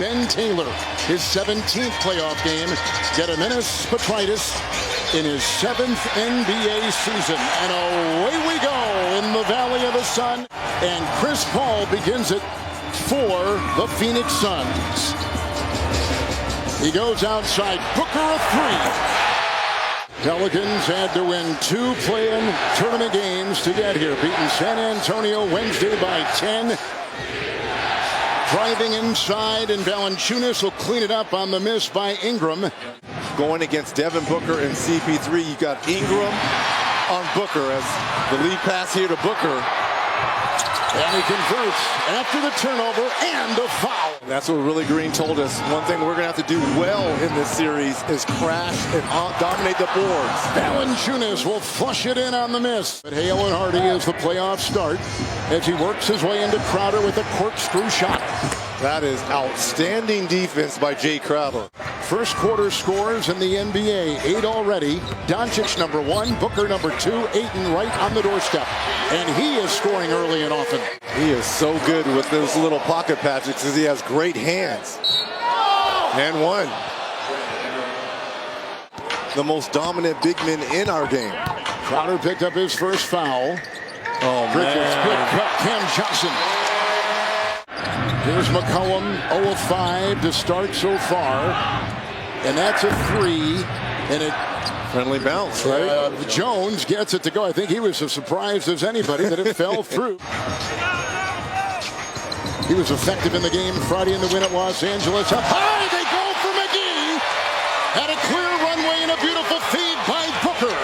Ben Taylor, his 17th playoff game. Gediminas Petraitis in his 7th NBA season. And away we go in the Valley of the Sun. And Chris Paul begins it for the Phoenix Suns. He goes outside. Booker a three. Pelicans had to win 2 play-in tournament games to get here. Beating San Antonio Wednesday by 10. Driving inside, and Valanciunas will clean it up on the miss by Ingram. Going against Devin Booker and CP3, you got Ingram on Booker as the lead pass here to Booker. And he converts after the turnover and the foul. That's what Willie Green told us. One thing we're going to have to do well in this series is crash and dominate the boards. Valanciunas will flush it in on the miss. But Hale and Hardy as the playoff start as he works his way into Crowder with a corkscrew shot. That is outstanding defense by Jay Crowder. First quarter scores in the NBA, 8 already. Doncic number 1, Booker number 2, Ayton right on the doorstep. And he is scoring early and often. He is so good with those little pocket passes because he has great hands. And one. The most dominant big men in our game. Crowder picked up his first foul. Oh, Bridges, man. good cut, Cam Johnson. Here's McCollum, 0 of 5 to start so far. And that's a 3. And it Friendly bounce, right? Jones gets it to go. I think he was as surprised as anybody that it fell through. He was effective in the game Friday in the win at Los Angeles. Up high, they go for McGee. Had a clear runway and a beautiful feed by Booker.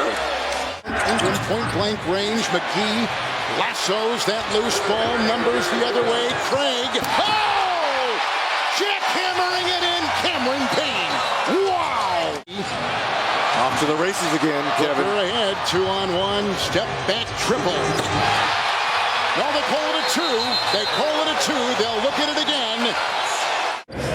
Ingram point-blank range. McGee lassos that loose ball. Numbers the other way. Craig. Oh! Jackhammering it in. Cameron Payne. Wow! Off to the races again, Kevin. Booker ahead. 2-on-1. Step back triple. No, they call it a 2. They call it a 2. They'll look at it again.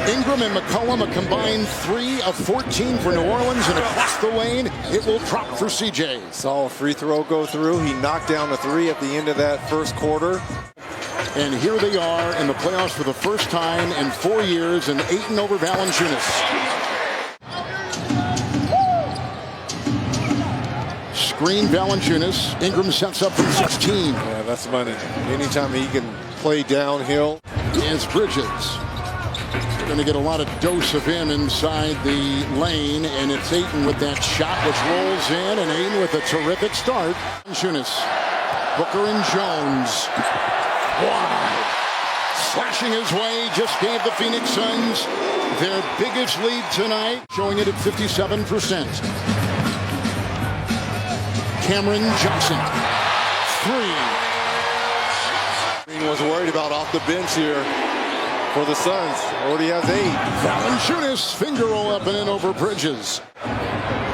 Ingram and McCollum a combined 3 of 14 for New Orleans, and across the lane it will drop for CJ. Saw a free throw go through. He knocked down a 3 at the end of that first quarter. And here they are in the playoffs for the first time in 4 years, and Ayton over Valanciunas. Screen Valanciunas. Ingram sets up from 16. Yeah, that's money. Anytime he can play downhill. As Bridges. We're going to get a lot of dose of him inside the lane, and it's Ayton with that shot which rolls in, and Ayton with a terrific start. Valanciunas, Booker and Jones. Wow. Slashing his way, just gave the Phoenix Suns their biggest lead tonight, showing it at 57%. Cameron Johnson, 3. Green was worried about off the bench here for the Suns. Already has 8. Valanciunas, finger roll up and in over Bridges.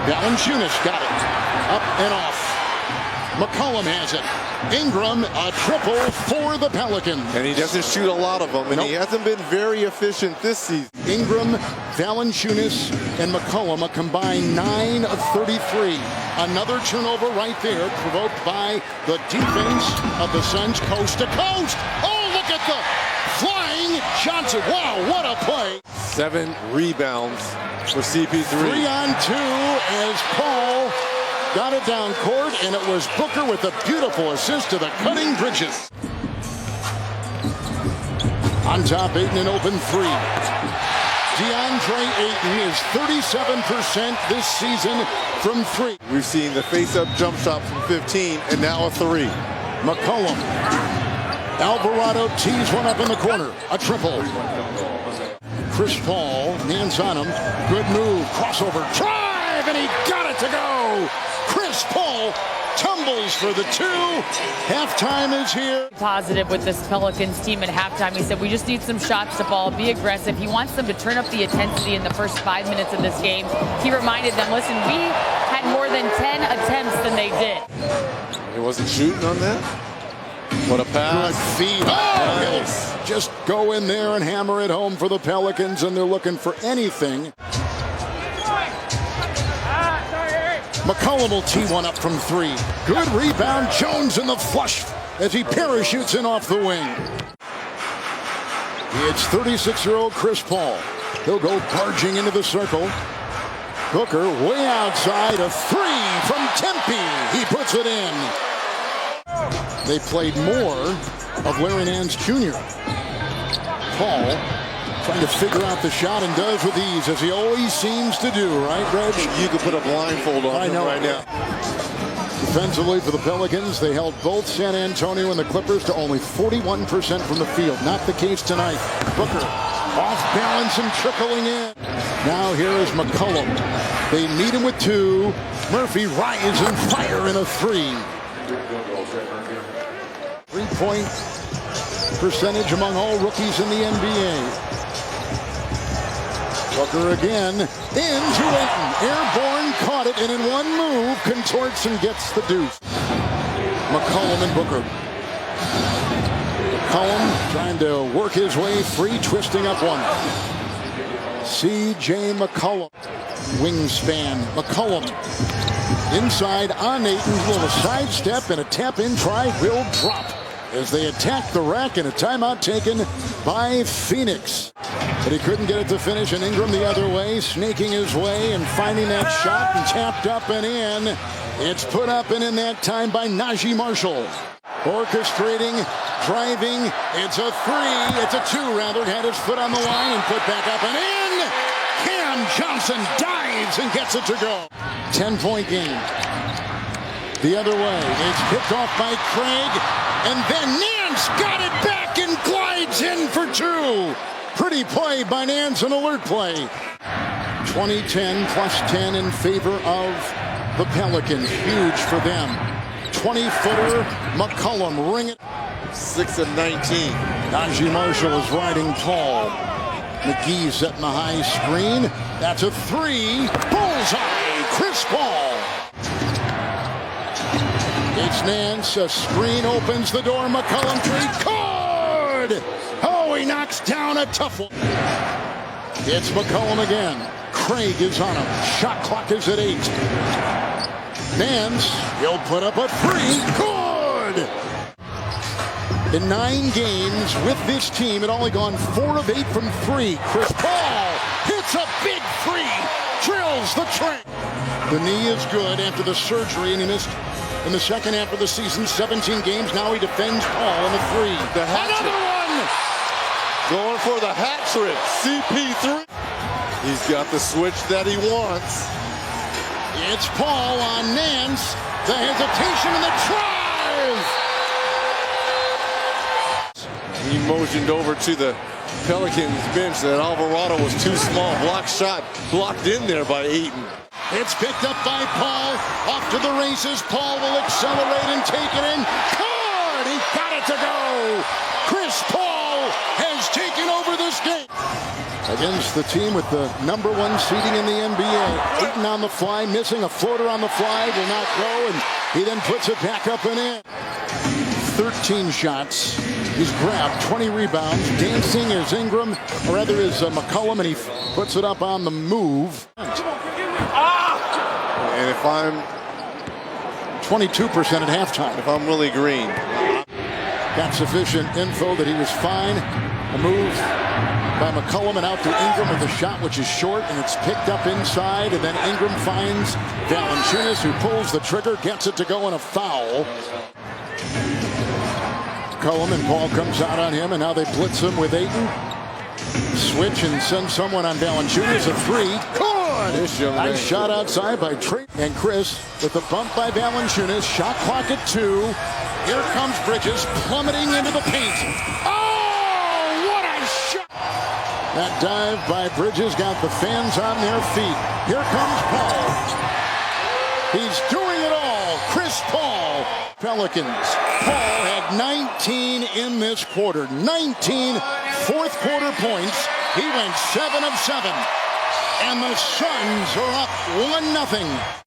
Valanciunas got it. Up and off. McCollum has it. Ingram, a triple for the Pelicans. And he doesn't shoot a lot of them, and he hasn't been very efficient this season. Ingram, Valanciunas, and McCollum a combined 9 of 33. Another turnover right there, provoked by the defense of the Suns coast to coast. Oh, look at the flying Johnson. Wow, what a play. 7 rebounds for CP3. 3-on-2 as Paul got it down court, and it was Booker with a beautiful assist to the cutting Bridges. On top, Ayton an open 3. DeAndre Ayton is 37% this season from 3. We've seen the face-up jump shot from 15, and now a 3. McCollum. Alvarado tees one up in the corner. A triple. Chris Paul, hands on him. Good move. Crossover. Drive, and he got it to go. Chris Paul tumbles for the 2. Halftime is here. Positive with this Pelicans team at halftime. He said, we just need some shots to fall, be aggressive. He wants them to turn up the intensity in the first 5 minutes of this game. He reminded them, listen, we had more than 10 attempts than they did. He wasn't shooting on that? What a pass. Good feed. Oh, nice. Just go in there and hammer it home for the Pelicans, and they're looking for anything. McCollum will tee one up from 3. Good rebound. Jones in the flush as he parachutes in off the wing. It's 36-year-old Chris Paul. He'll go barging into the circle. Booker way outside, a three from Tempe. He puts it in. They played more of Larry Nance Jr. Paul trying to figure out the shot and does with ease, as he always seems to do, right, Reg? You could put a blindfold on him right now. Defensively for the Pelicans, they held both San Antonio and the Clippers to only 41% from the field. Not the case tonight. Booker off balance and trickling in. Now here is McCollum. They meet him with two. Murphy rise and fire in a three. 3-point percentage among all rookies in the NBA. Booker again into Ayton. Airborne, caught it, and in one move contorts and gets the deuce. McCollum and Booker. McCollum trying to work his way free, twisting up one. C.J. McCollum. Wingspan. McCollum inside on Ayton. Little sidestep and a tap-in try will drop as they attack the rack, and a timeout taken by Phoenix. But he couldn't get it to finish, and Ingram the other way, snaking his way and finding that shot, and tapped up and in. It's put up and in that time by Najee Marshall. Orchestrating, driving, it's a three, it's a two rather, had his foot on the line and put back up and in. Cam Johnson dives and gets it to go. 10-point game. The other way, it's picked off by Craig, and then Nance got it back and glides in for two. Pretty play by Nance, an alert play. 20-10 plus 10 in favor of the Pelicans. Huge for them. 20-footer, McCollum, ring it. 6 of 19. Najee Marshall is riding tall. McGee setting the high screen. That's a three. Bullseye, Chris Paul. It's Nance. A screen opens the door. McCollum trade cord. Oh, he knocks down a tough one. It's McCollum again. Craig is on him. Shot clock is at 8. Nance, he'll put up a three. Good. In 9 games with this team, it only gone 4 of 8 from 3. Chris Paul hits a big three. Drills the train. The knee is good after the surgery, and he missed in the second half of the season 17 games. Now he defends Paul in the three. Another one. Going for the hat trick. CP3. He's got the switch that he wants. It's Paul on Nance. The hesitation and the drive. He motioned over to the Pelicans bench that Alvarado was too small. Block shot blocked in there by Ayton. It's picked up by Paul. Off to the races. Paul will accelerate and take it in. Good! He got it to go. Chris Paul has taken over this game. Against the team with the #1 seeding in the NBA. Ayton on the fly, missing a floater on the fly, will not go, and he then puts it back up and in. 13 shots. He's grabbed 20 rebounds. Dancing is Ingram, or rather is McCollum, and he puts it up on the move. And if I'm 22% at halftime. If I'm Willie Green. Got sufficient info that he was fine. A move by McCollum and out to Ingram with a shot which is short, and it's picked up inside, and then Ingram finds Valanciunas, who pulls the trigger, gets it to go, in a foul. McCollum and Paul comes out on him, and now they blitz him with Ayton. Switch and send someone on Valanciunas. A three. Good! Nice shot outside by Trey. And Chris with the bump by Valanciunas. Shot clock at 2. Here comes Bridges plummeting into the paint. Oh, what a shot! That dive by Bridges got the fans on their feet. Here comes Paul. He's doing it all. Chris Paul. Pelicans. Paul had 19 in this quarter. 19 fourth quarter points. He went 7 of 7. And the Suns are up 1-0.